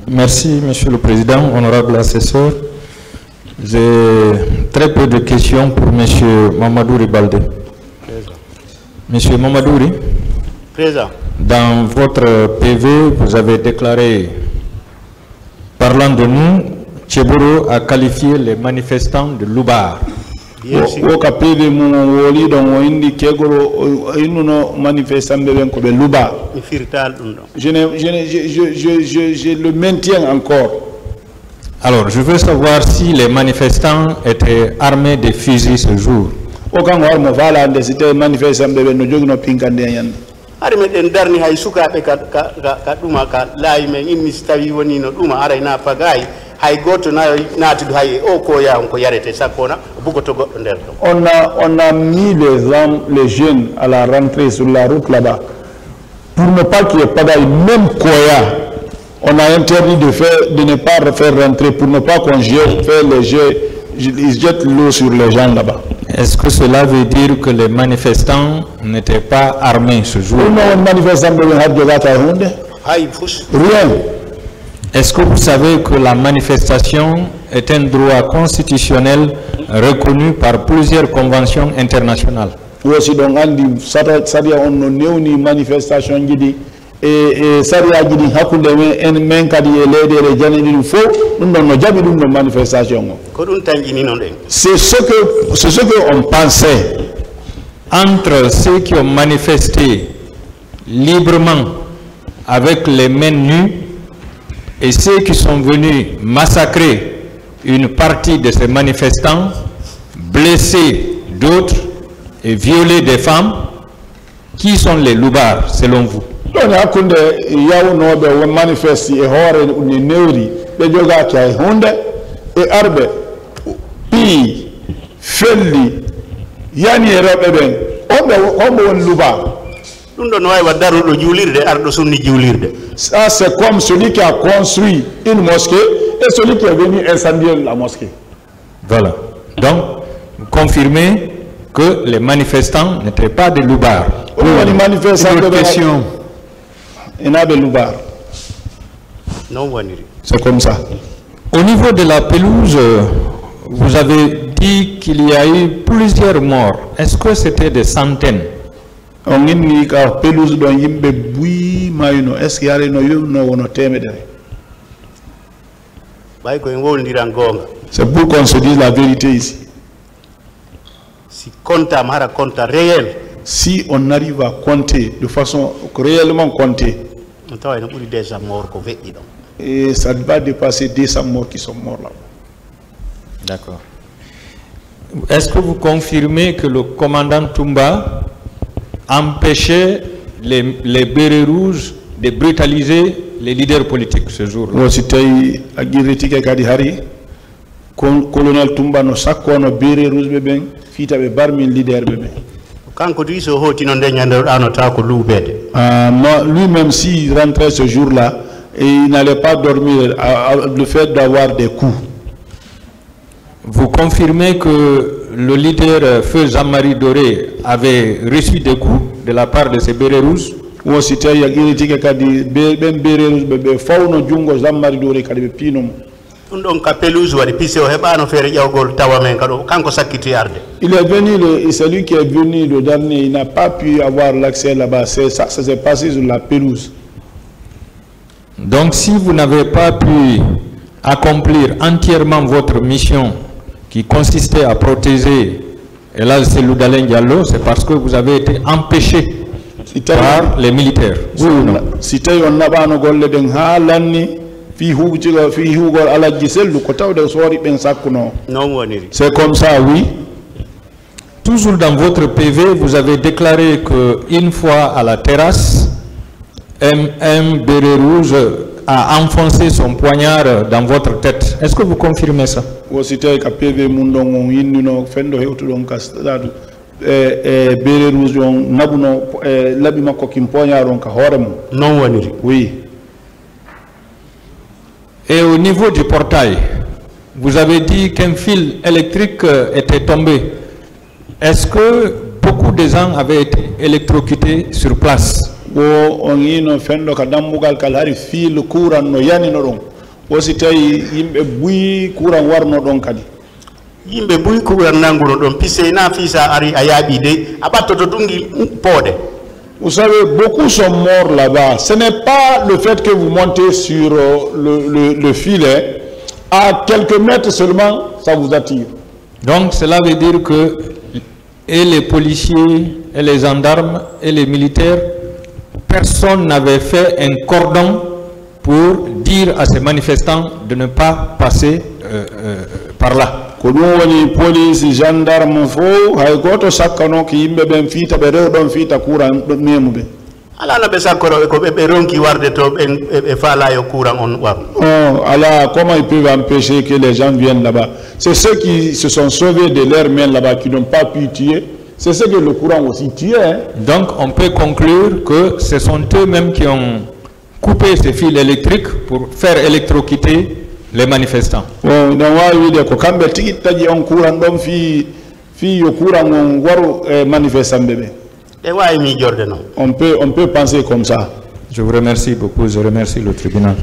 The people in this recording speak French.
Merci, Monsieur le Président, honorable assesseur. J'ai très peu de questions pour Monsieur Mamadouri Baldé. Monsieur Mamadouri, Présent. Dans votre PV, vous avez déclaré, parlant de nous, Tchéboro a qualifié les manifestants de loubards. Je le maintiens encore. Alors, je veux savoir si les manifestants étaient armés de fusils ce jour. On a mis les jeunes à la rentrée sur la route là-bas. Pour ne pas qu'il n'y ait pas d'ail, même Koya, on a interdit de ne pas faire rentrer, pour ne pas qu'on jette l'eau sur les gens là-bas. Est-ce que cela veut dire que les manifestants n'étaient pas armés ce jour? Rien. Est-ce que vous savez que la manifestation est un droit constitutionnel reconnu par plusieurs conventions internationales? Aussi donc c'est-à-dire on a manifestation et c'est ce qu'on pensait. Entre ceux qui ont manifesté librement avec les mains nues et ceux qui sont venus massacrer une partie de ces manifestants, blesser d'autres et violer des femmes, qui sont les loubards selon vous? Ça c'est comme celui qui a construit une mosquée et celui qui est venu incendier la mosquée. Voilà. Donc, vous confirmez que les manifestants n'étaient pas des loubards. Les manifestants il y en a des loubards. C'est comme ça. Au niveau de la pelouse, vous avez dit qu'il y a eu plusieurs morts. Est-ce que c'était des centaines? C'est pour qu'on se dise la vérité ici. Si on arrive à compter de façon réellement compter, et ça va dépasser 200 morts qui sont morts là. D'accord. Est-ce que vous confirmez que le commandant Toumba empêchait les bérets rouges de brutaliser les leaders politiques ce jour-là? Colonel Toumba no sakko no bérets rouges bébé fita be barmi leader bébé. Lui-même s'il rentrait ce jour-là, et il n'allait pas dormir le fait d'avoir des coups. Vous confirmez que le leader Feu Jean-Marie Doré avait reçu des coups de la part de ces bérets rouges? Ou si tu as dit ben bérets rouges bébé fauno jungo Jean-Marie Doré kadi be pinom. Il est venu, c'est lui qui est venu le dernier, il n'a pas pu avoir l'accès là-bas. Ça s'est passé sur la pelouse. Donc si vous n'avez pas pu accomplir entièrement votre mission qui consistait à protéger Elhadji Cellou Dalein Diallo, c'est parce que vous avez été empêché par les militaires. Oui ou non? Si tu as c'est comme ça, oui. Toujours dans votre PV, vous avez déclaré qu'une fois à la terrasse, un béret rouge a enfoncé son poignard dans votre tête. Est-ce que vous confirmez ça? Oui. Et au niveau du portail, vous avez dit qu'un fil électrique était tombé. Est-ce que beaucoup de gens avaient été électrocutés aussi tawi yimɓe buyi courant warno ɗon kadi yimɓe buyi courant nanguno ɗon pisse na fisa ari a yaaɓi de a ɓattoto dungi poode. Vous savez, beaucoup sont morts là-bas. Ce n'est pas le fait que vous montez sur le filet, à quelques mètres seulement, ça vous attire. Donc cela veut dire que et les policiers, et les gendarmes, et les militaires, personne n'avait fait un cordon pour dire à ces manifestants de ne pas passer par là. Ko ɗum woni police gendarme fo hay goto sakkano ko yimɓe ɓen fiita ɓe rewɗon fiita courant ɗo memuɓe ala no ɓe sakkoro ko ɓe ronki warde to ɓe faalayo courant on waru. Alors comment ils peuvent empêcher que les gens viennent là-bas? C'est ceux qui se sont sauvés de leurs mains là-bas qui n'ont pas pu tuer. C'est ceux que le courant aussi tuait. Hein? Donc on peut conclure que ce sont eux-mêmes qui ont coupé ces fils électriques pour faire électrocuter les manifestants. On peut penser comme ça. Je vous remercie beaucoup, je remercie le tribunal.